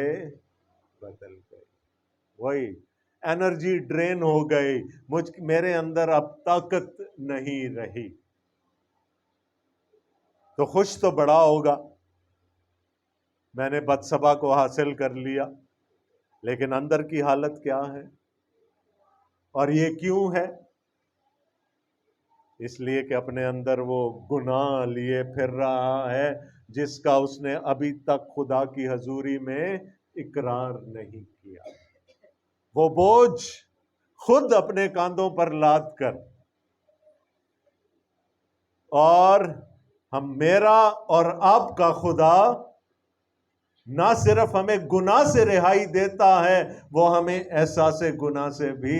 بدل گئی۔ وہی انرجی ڈرین ہو گئی، میرے اندر اب طاقت نہیں رہی۔ تو خوش تو بڑا ہوگا، میں نے بدصبا کو حاصل کر لیا، لیکن اندر کی حالت کیا ہے؟ اور یہ کیوں ہے؟ اس لیے کہ اپنے اندر وہ گناہ لیے پھر رہا ہے جس کا اس نے ابھی تک خدا کی حضوری میں اقرار نہیں کیا۔ وہ بوجھ خود اپنے کاندھوں پر لاد کر، اور میرا اور آپ کا خدا نہ صرف ہمیں گناہ سے رہائی دیتا ہے، وہ ہمیں احساس گناہ سے بھی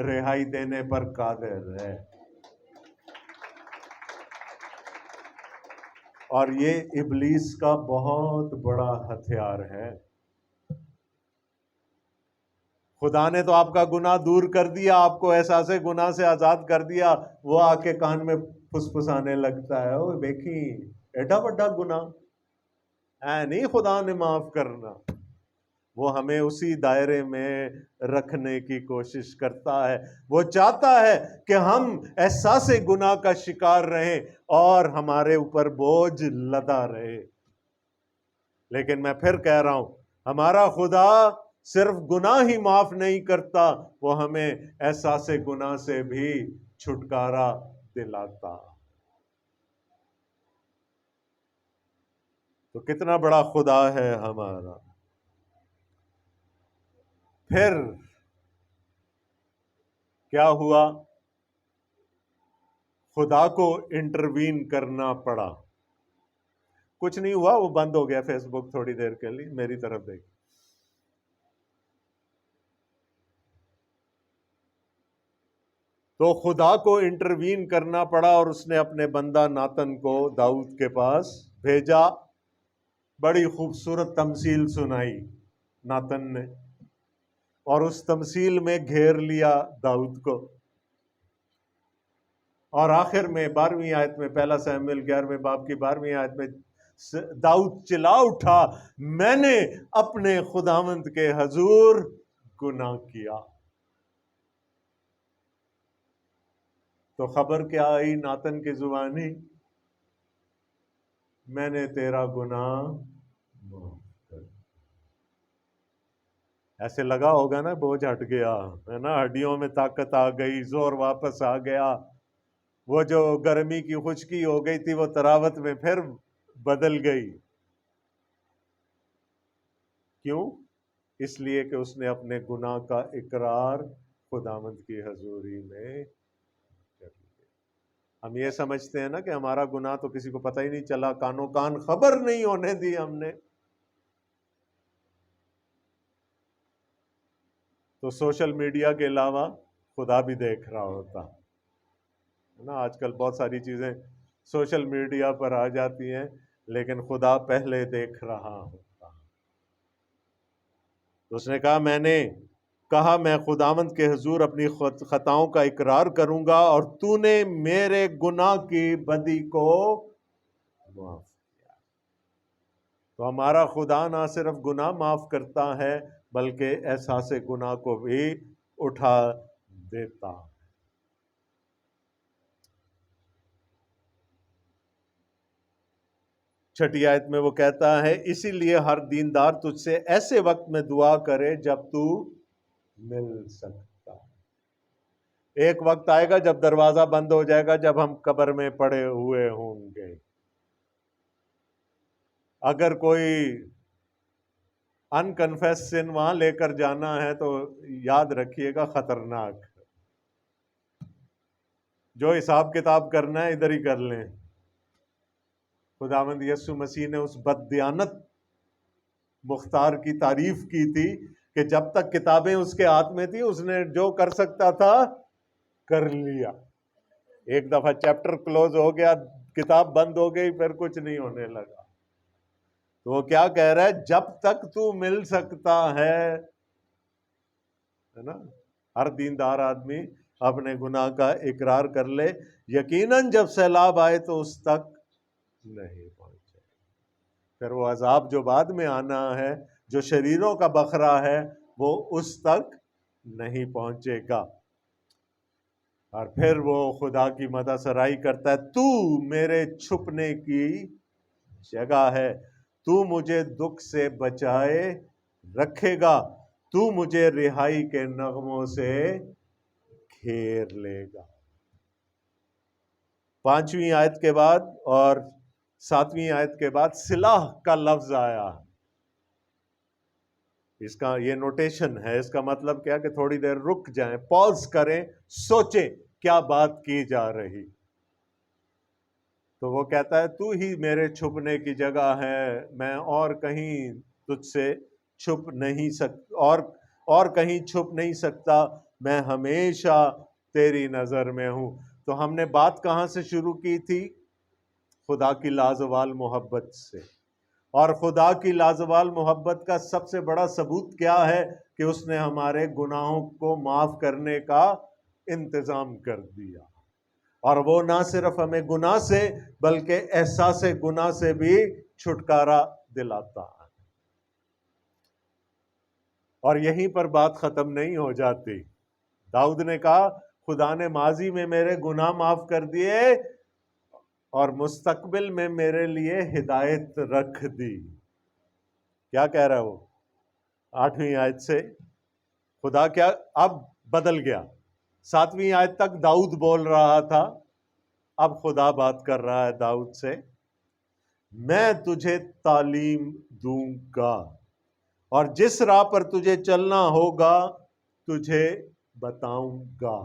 رہائی دینے پر قادر ہے۔ اور یہ ابلیس کا بہت بڑا ہتھیار ہے۔ خدا نے تو آپ کا گناہ دور کر دیا، آپ کو احساس گناہ سے آزاد کر دیا، وہ آ کے کان میں پھسپھسانے لگتا ہے، او دیکھی ایڈا بڑا گناہ اے نہیں خدا نے معاف کرنا۔ وہ ہمیں اسی دائرے میں رکھنے کی کوشش کرتا ہے۔ وہ چاہتا ہے کہ ہم احساس گناہ کا شکار رہیں اور ہمارے اوپر بوجھ لدا رہے۔ لیکن میں پھر کہہ رہا ہوں، ہمارا خدا صرف گناہ ہی معاف نہیں کرتا، وہ ہمیں احساس گناہ سے بھی چھٹکارا دلاتا۔ تو کتنا بڑا خدا ہے ہمارا۔ پھر کیا ہوا؟ خدا کو انٹروین کرنا پڑا۔ کچھ نہیں ہوا، وہ بند ہو گیا فیس بک تھوڑی دیر کے لیے، میری طرف دیکھ۔ تو خدا کو انٹروین کرنا پڑا، اور اس نے اپنے بندہ ناتن کو داؤد کے پاس بھیجا۔ بڑی خوبصورت تمثیل سنائی ناتن نے، اور اس تمثیل میں گھیر لیا داؤد کو۔ اور آخر میں 12ویں آیت میں، پہلا سموئیل 11ویں باب کی 12ویں آیت میں داؤد چلا اٹھا، میں نے اپنے خداوند کے حضور گناہ کیا۔ تو خبر کیا آئی ناتن کی زبانی؟ میں نے تیرا گناہ معاف کر دیا۔ ایسے لگا ہوگا نا بوجھ ہٹ گیا ہے نا، ہڈیوں میں طاقت آ گئی، زور واپس آ گیا، وہ جو گرمی کی خشکی ہو گئی تھی وہ طراوت میں پھر بدل گئی۔ کیوں؟ اس لیے کہ اس نے اپنے گناہ کا اقرار خداوند کی حضوری میں کر لیا۔ ہم یہ سمجھتے ہیں نا کہ ہمارا گناہ تو کسی کو پتہ ہی نہیں چلا، کانوں کان خبر نہیں ہونے دی ہم نے۔ تو سوشل میڈیا کے علاوہ خدا بھی دیکھ رہا ہوتا ہے نا۔ آج کل بہت ساری چیزیں سوشل میڈیا پر آ جاتی ہیں، لیکن خدا پہلے دیکھ رہا ہوتا۔ تو اس نے کہا، میں خداوند کے حضور اپنی خطاؤں کا اقرار کروں گا، اور تو نے میرے گناہ کی بدی کو معاف کیا۔ تو ہمارا خدا نہ صرف گناہ معاف کرتا ہے، بلکہ احساس گناہ کو بھی اٹھا دیتا۔ چھٹی آیت میں وہ کہتا ہے، اسی لیے ہر دیندار تجھ سے ایسے وقت میں دعا کرے جب تو مل سکتا۔ ایک وقت آئے گا جب دروازہ بند ہو جائے گا، جب ہم قبر میں پڑے ہوئے ہوں گے۔ اگر کوئی انکنفیس سن وہاں لے کر جانا ہے تو یاد رکھیے گا خطرناک۔ جو حساب کتاب کرنا ہے ادھر ہی کر لیں۔ خداوند یسوع مسیح نے اس بددیانت مختار کی تعریف کی تھی کہ جب تک کتابیں اس کے ہاتھ میں تھی اس نے جو کر سکتا تھا کر لیا. ایک دفعہ چیپٹر کلوز ہو گیا، کتاب بند ہو گئی، پھر کچھ نہیں ہونے لگا. تو وہ کیا کہہ رہا ہے؟ جب تک تو مل سکتا ہے نا، ہر دیندار آدمی اپنے گناہ کا اقرار کر لے، یقیناً جب سیلاب آئے تو اس تک نہیں پہنچے. پھر وہ عذاب جو بعد میں آنا ہے، جو شریروں کا بکھرا ہے، وہ اس تک نہیں پہنچے گا. اور پھر وہ خدا کی مدح سرائی کرتا ہے، تو میرے چھپنے کی جگہ ہے، تو مجھے دکھ سے بچائے رکھے گا، تو مجھے رہائی کے نغموں سے گھیر لے گا. 5ویں آیت کے بعد اور 7ویں آیت کے بعد صلاح کا لفظ آیا. اس کا یہ نوٹیشن ہے، اس کا مطلب کیا کہ تھوڑی دیر رک جائیں، پاز کریں، سوچیں کیا بات کی جا رہی. تو وہ کہتا ہے تو ہی میرے چھپنے کی جگہ ہے، میں اور کہیں تجھ سے چھپ نہیں اور کہیں چھپ نہیں سکتا، میں ہمیشہ تیری نظر میں ہوں. تو ہم نے بات کہاں سے شروع کی تھی؟ خدا کی لازوال محبت سے. اور خدا کی لازوال محبت کا سب سے بڑا ثبوت کیا ہے؟ کہ اس نے ہمارے گناہوں کو معاف کرنے کا انتظام کر دیا. اور وہ نہ صرف ہمیں گناہ سے بلکہ احساس گناہ سے بھی چھٹکارا دلاتا ہے. اور یہیں پر بات ختم نہیں ہو جاتی. داؤد نے کہا خدا نے ماضی میں میرے گناہ معاف کر دیے اور مستقبل میں میرے لیے ہدایت رکھ دی. کیا کہہ رہا ہے وہ 8ویں آیت سے؟ خدا کیا اب بدل گیا. 7ویں آیت تک داؤد بول رہا تھا، اب خدا بات کر رہا ہے داؤد سے. میں تجھے تعلیم دوں گا اور جس راہ پر تجھے چلنا ہوگا تجھے بتاؤں گا.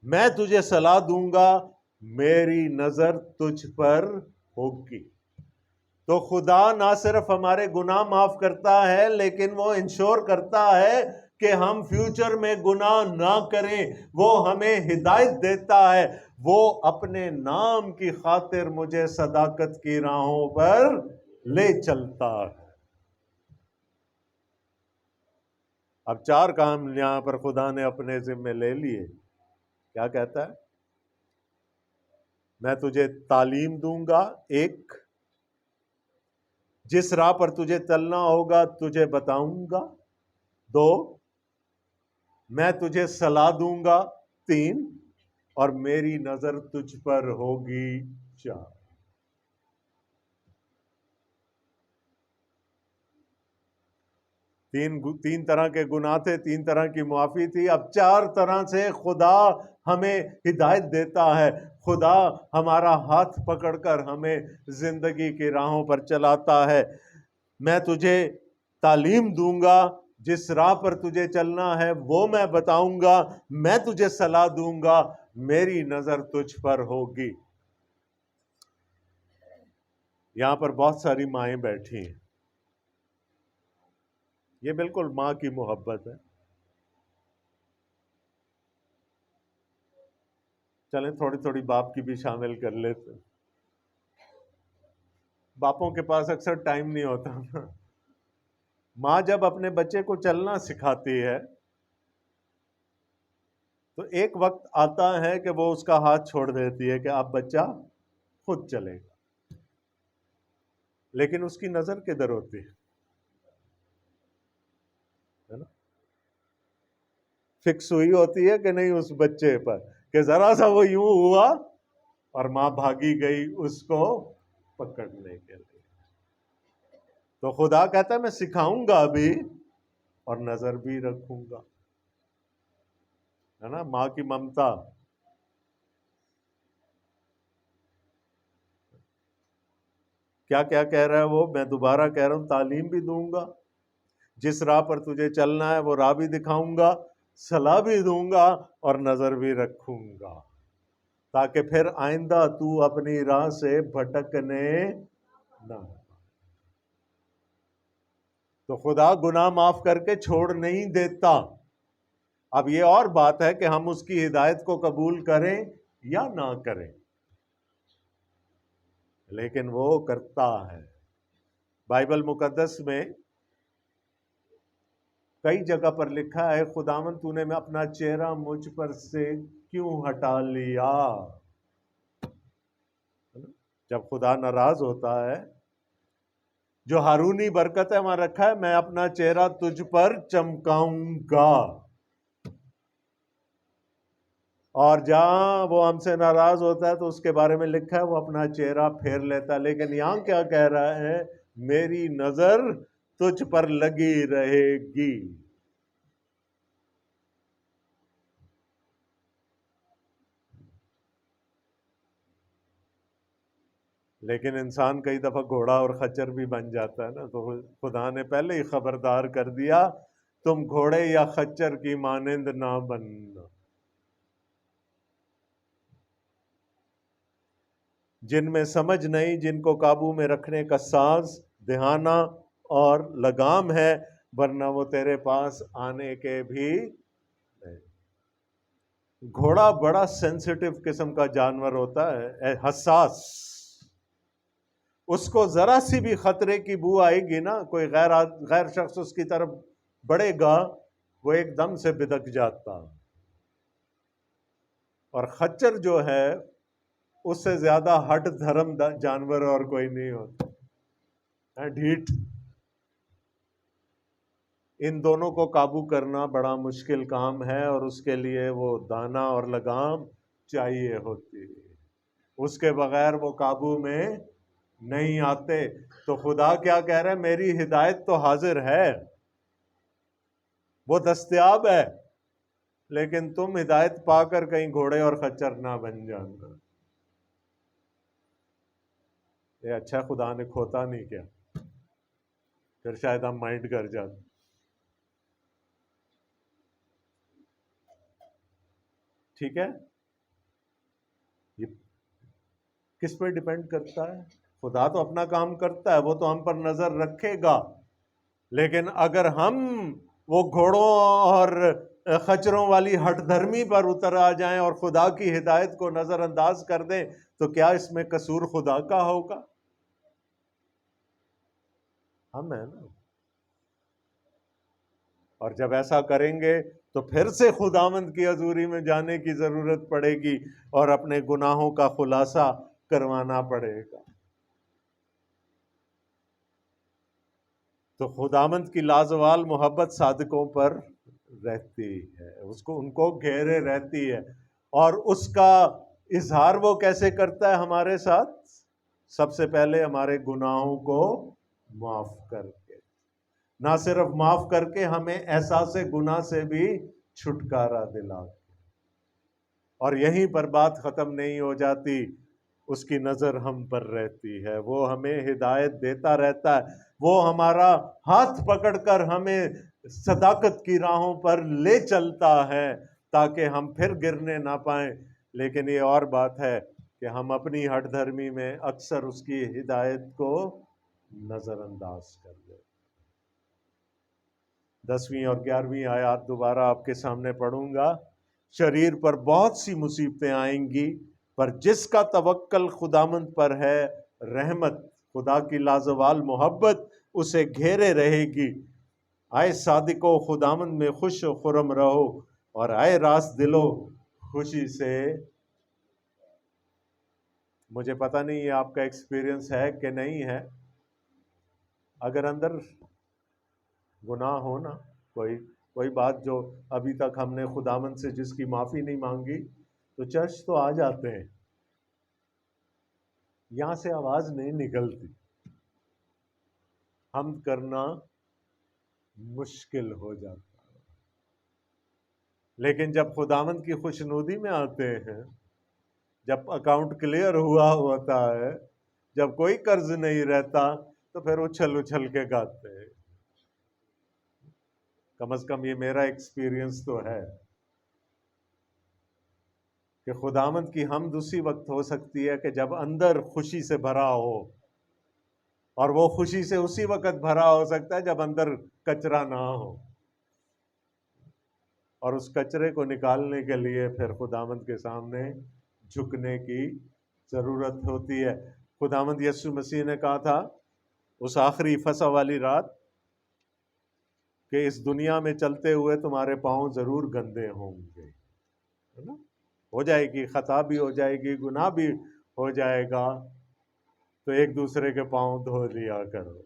میں تجھے صلاح دوں گا، میری نظر تجھ پر ہوگی. تو خدا نہ صرف ہمارے گناہ معاف کرتا ہے، لیکن وہ انشور کرتا ہے کہ ہم فیوچر میں گناہ نہ کریں. وہ ہمیں ہدایت دیتا ہے، وہ اپنے نام کی خاطر مجھے صداقت کی راہوں پر لے چلتا ہے. اب 4 کام یہاں پر خدا نے اپنے ذمے لے لیے. کیا کہتا ہے؟ میں تجھے تعلیم دوں گا، 1. جس راہ پر تجھے چلنا ہوگا تجھے بتاؤں گا، 2. میں تجھے صلاح دوں گا، 3. اور میری نظر تجھ پر ہوگی، 4. تین طرح کے گناہ تھے، 3 طرح کی معافی تھی. اب 4 طرح سے خدا ہمیں ہدایت دیتا ہے. خدا ہمارا ہاتھ پکڑ کر ہمیں زندگی کی راہوں پر چلاتا ہے. میں تجھے تعلیم دوں گا، جس راہ پر تجھے چلنا ہے وہ میں بتاؤں گا، میں تجھے صلاح دوں گا، میری نظر تجھ پر ہوگی. یہاں پر بہت ساری مائیں بیٹھی ہیں. یہ بالکل ماں کی محبت ہے. چلیں تھوڑی تھوڑی باپ کی بھی شامل کر لیتے. باپوں کے پاس اکثر ٹائم نہیں ہوتا نا. ماں جب اپنے بچے کو چلنا سکھاتی ہے تو ایک وقت آتا ہے کہ وہ اس کا ہاتھ چھوڑ دیتی ہے کہ اب بچہ خود چلے گا، لیکن اس کی نظر کدھر ہوتی ہے نا؟ فکس ہوئی ہوتی ہے کہ نہیں اس بچے پر کہ ذرا سا وہ یوں ہوا اور ماں بھاگی گئی اس کو پکڑنے کے لیے. تو خدا کہتا ہے میں سکھاؤں گا ابھی اور نظر بھی رکھوں گا، ہے نا؟ ماں کی ممتا. کیا کیا کہہ رہا ہے وہ؟ میں دوبارہ کہہ رہا ہوں، تعلیم بھی دوں گا، جس راہ پر تجھے چلنا ہے وہ راہ بھی دکھاؤں گا، صلاح بھی دوں گا اور نظر بھی رکھوں گا، تاکہ پھر آئندہ تو اپنی راہ سے بھٹکنے نہ. تو خدا گناہ معاف کر کے چھوڑ نہیں دیتا. اب یہ اور بات ہے کہ ہم اس کی ہدایت کو قبول کریں یا نہ کریں، لیکن وہ کرتا ہے۔ بائبل مقدس میں کئی جگہ پر لکھا ہے، خداوند تو نے میں اپنا چہرہ مجھ پر سے کیوں ہٹا لیا؟ جب خدا ناراض ہوتا ہے، جو ہارونی برکت ہے وہاں رکھا ہے، میں اپنا چہرہ تجھ پر چمکاؤں گا، اور جہاں وہ ہم سے ناراض ہوتا ہے تو اس کے بارے میں لکھا ہے وہ اپنا چہرہ پھیر لیتا ہے۔ لیکن یہاں کیا کہہ رہا ہے؟ میری نظر تجھ پر لگی رہے گی۔ لیکن انسان کئی دفعہ گھوڑا اور خچر بھی بن جاتا ہے نا، تو خدا نے پہلے ہی خبردار کر دیا، تم گھوڑے یا خچر کی مانند نہ بننا، جن میں سمجھ نہیں، جن کو قابو میں رکھنے کا ساز دہانہ اور لگام ہے، ورنہ وہ تیرے پاس آنے کے بھی نہیں۔ گھوڑا بڑا سینسیٹیو قسم کا جانور ہوتا ہے، حساس۔ اس کو ذرا سی بھی خطرے کی بو آئے گی نا، کوئی غیر شخص اس کی طرف بڑھے گا، وہ ایک دم سے بدک جاتا۔ اور خچر جو ہے اس سے زیادہ ہٹ دھرم جانور اور کوئی نہیں ہوتا، ڈھیٹ۔ ان دونوں کو قابو کرنا بڑا مشکل کام ہے، اور اس کے لیے وہ دانا اور لگام چاہیے ہوتی ہے، اس کے بغیر وہ قابو میں نہیں آتے۔ تو خدا کیا کہہ رہے ہیں؟ میری ہدایت تو حاضر ہے، وہ دستیاب ہے، لیکن تم ہدایت پا کر کہیں گھوڑے اور خچر نہ بن جانا۔ یہ اچھا خدا نے کھوتا نہیں کیا، پھر شاید ہم مائنڈ کر جاتے۔ ٹھیک ہے، یہ کس پہ ڈیپینڈ کرتا ہے؟ خدا تو اپنا کام کرتا ہے، وہ تو ہم پر نظر رکھے گا، لیکن اگر ہم وہ گھوڑوں اور خچروں والی ہٹ دھرمی پر اتر آ جائیں اور خدا کی ہدایت کو نظر انداز کر دیں، تو کیا اس میں قصور خدا کا ہوگا؟ ہم ہیں نا۔ اور جب ایسا کریں گے تو پھر سے خداوند کی حضوری میں جانے کی ضرورت پڑے گی اور اپنے گناہوں کا خلاصہ کروانا پڑے گا۔ تو خداوند کی لازوال محبت صادقوں پر رہتی ہے، ان کو گھیرے رہتی ہے، اور اس کا اظہار وہ کیسے کرتا ہے ہمارے ساتھ؟ سب سے پہلے ہمارے گناہوں کو معاف کر کے، نہ صرف معاف کر کے، ہمیں احساس گناہ سے بھی چھٹکارا دلا کے۔ اور یہیں پر بات ختم نہیں ہو جاتی، اس کی نظر ہم پر رہتی ہے، وہ ہمیں ہدایت دیتا رہتا ہے، وہ ہمارا ہاتھ پکڑ کر ہمیں صداقت کی راہوں پر لے چلتا ہے تاکہ ہم پھر گرنے نہ پائیں۔ لیکن یہ اور بات ہے کہ ہم اپنی ہٹ دھرمی میں اکثر اس کی ہدایت کو نظر انداز کر دیں۔ 10ویں اور 11ویں آیات دوبارہ آپ کے سامنے پڑھوں گا۔ شریر پر بہت سی مصیبتیں آئیں گی، پر جس کا توکل خداوند پر ہے، رحمت، خدا کی لازوال محبت اسے گھیرے رہے گی۔ آئے صادقو، خداوند میں خوش و خرم رہو، اور آئے راست دلو، خوشی سے۔ مجھے پتہ نہیں یہ آپ کا ایکسپیرینس ہے کہ نہیں ہے، اگر اندر گناہ ہو نا، کوئی بات جو ابھی تک ہم نے خداوند سے جس کی معافی نہیں مانگی، تو چرچ تو آ جاتے ہیں، یہاں سے آواز نہیں نکلتی، حمد کرنا مشکل ہو جاتا ہے۔ لیکن جب خداوند کی خوشنودی میں آتے ہیں، جب اکاؤنٹ کلیئر ہوا ہوتا ہے، جب کوئی قرض نہیں رہتا، تو پھر اچھل اچھل کے گاتے ہیں۔ کم از کم یہ میرا ایکسپیرینس تو ہے کہ خداوند کی حمد اسی وقت ہو سکتی ہے کہ جب اندر خوشی سے بھرا ہو، اور وہ خوشی سے اسی وقت بھرا ہو سکتا ہے جب اندر کچرا نہ ہو۔ اور اس کچرے کو نکالنے کے لیے پھر خداوند کے سامنے جھکنے کی ضرورت ہوتی ہے۔ خداوند یسوع مسیح نے کہا تھا اس آخری فسح والی رات کہ اس دنیا میں چلتے ہوئے تمہارے پاؤں ضرور گندے ہوں گے، ہے نا؟ ہو جائے گی، خطا بھی ہو جائے گی، گناہ بھی ہو جائے گا، تو ایک دوسرے کے پاؤں دھو لیا کرو،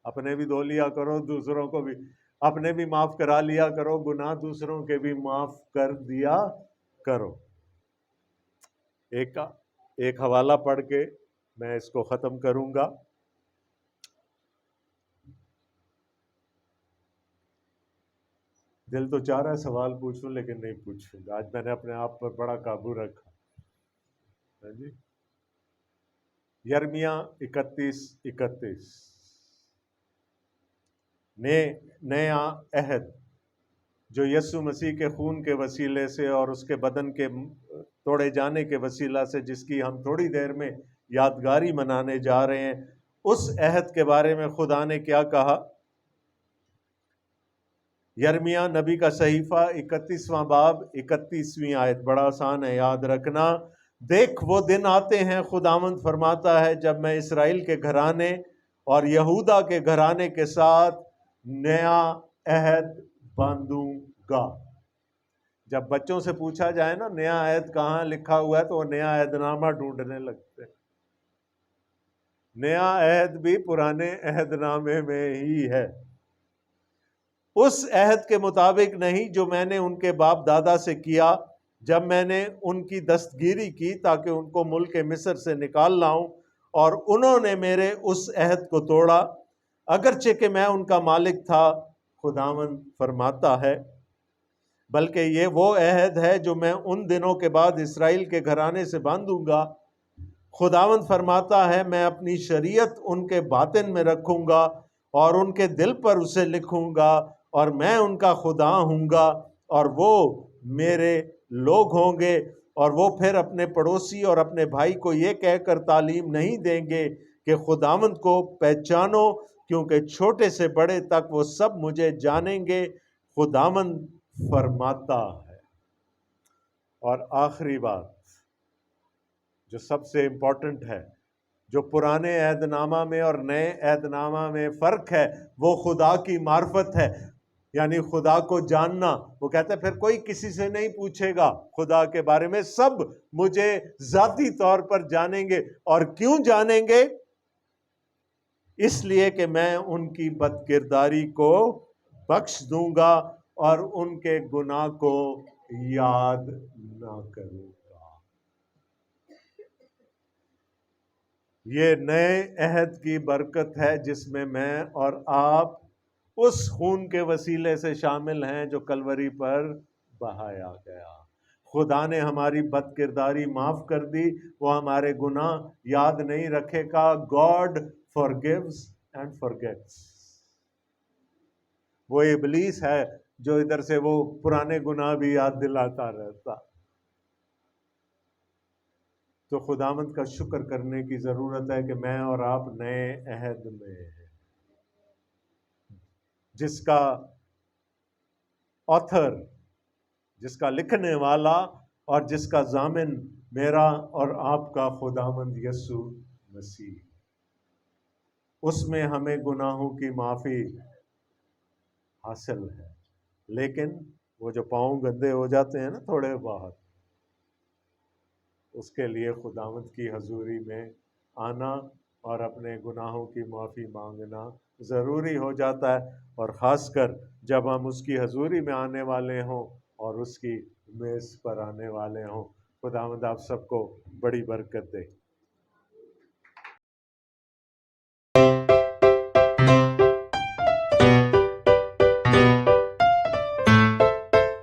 اپنے بھی دھو لیا کرو، دوسروں کو بھی، اپنے بھی معاف کرا لیا کرو گناہ، دوسروں کے بھی معاف کر دیا کرو۔ ایک حوالہ پڑھ کے میں اس کو ختم کروں گا۔ دل تو چاہ رہا ہے سوال پوچھوں لیکن نہیں پوچھوں گا، آج میں نے اپنے آپ پر بڑا قابو رکھا جی۔ یرمیہ 31:31 نیا عہد جو یسوع مسیح کے خون کے وسیلے سے اور اس کے بدن کے توڑے جانے کے وسیلہ سے، جس کی ہم تھوڑی دیر میں یادگاری منانے جا رہے ہیں، اس عہد کے بارے میں خدا نے کیا کہا؟ یرمیہ نبی کا صحیفہ 31واں باب 31ویں آیت، بڑا آسان ہے یاد رکھنا۔ دیکھ وہ دن آتے ہیں، خداوند فرماتا ہے، جب میں اسرائیل کے گھرانے اور یہودا کے گھرانے کے ساتھ نیا عہد باندھوں گا۔ جب بچوں سے پوچھا جائے نا نیا عہد کہاں لکھا ہوا ہے، تو وہ نیا عہد نامہ ڈھونڈنے لگتے ہیں۔ نیا عہد بھی پرانے عہد نامے میں ہی ہے، اس عہد کے مطابق نہیں جو میں نے ان کے باپ دادا سے کیا جب میں نے ان کی دستگیری کی تاکہ ان کو ملک مصر سے نکال لاؤں، اور انہوں نے میرے اس عہد کو توڑا، اگرچہ کہ میں ان کا مالک تھا، خداوند فرماتا ہے۔ بلکہ یہ وہ عہد ہے جو میں ان دنوں کے بعد اسرائیل کے گھرانے سے باندھوں گا، خداوند فرماتا ہے، میں اپنی شریعت ان کے باطن میں رکھوں گا اور ان کے دل پر اسے لکھوں گا، اور میں ان کا خدا ہوں گا اور وہ میرے لوگ ہوں گے۔ اور وہ پھر اپنے پڑوسی اور اپنے بھائی کو یہ کہہ کر تعلیم نہیں دیں گے کہ خداوند کو پہچانو، کیونکہ چھوٹے سے بڑے تک وہ سب مجھے جانیں گے، خداوند فرماتا ہے۔ اور آخری بات جو سب سے امپورٹنٹ ہے، جو پرانے عہد نامہ میں اور نئے عہد نامہ میں فرق ہے، وہ خدا کی معرفت ہے، یعنی خدا کو جاننا۔ وہ کہتا ہے پھر کوئی کسی سے نہیں پوچھے گا خدا کے بارے میں، سب مجھے ذاتی طور پر جانیں گے۔ اور کیوں جانیں گے؟ اس لیے کہ میں ان کی بد کرداری کو بخش دوں گا اور ان کے گناہ کو یاد نہ کروں گا۔ یہ نئے عہد کی برکت ہے جس میں اور آپ اس خون کے وسیلے سے شامل ہیں جو کلوری پر بہایا گیا۔ خدا نے ہماری بد کرداری معاف کر دی، وہ ہمارے گناہ یاد نہیں رکھے گا۔ God forgives and forgets۔ وہ ابلیس ہے جو ادھر سے وہ پرانے گناہ بھی یاد دلاتا رہتا۔ تو خداوند کا شکر کرنے کی ضرورت ہے کہ میں اور آپ نئے عہد میں ہیں، جس کا آتھر، جس کا لکھنے والا اور جس کا ضامن میرا اور آپ کا خداوند یسوع مسیح، اس میں ہمیں گناہوں کی معافی حاصل ہے۔ لیکن وہ جو پاؤں گندے ہو جاتے ہیں نا تھوڑے بہت، اس کے لیے خداوند کی حضوری میں آنا اور اپنے گناہوں کی معافی مانگنا ضروری ہو جاتا ہے، اور خاص کر جب ہم اس کی حضوری میں آنے والے ہوں اور اس کی میز پر آنے والے ہوں۔ خداوند آپ سب کو بڑی برکت دے۔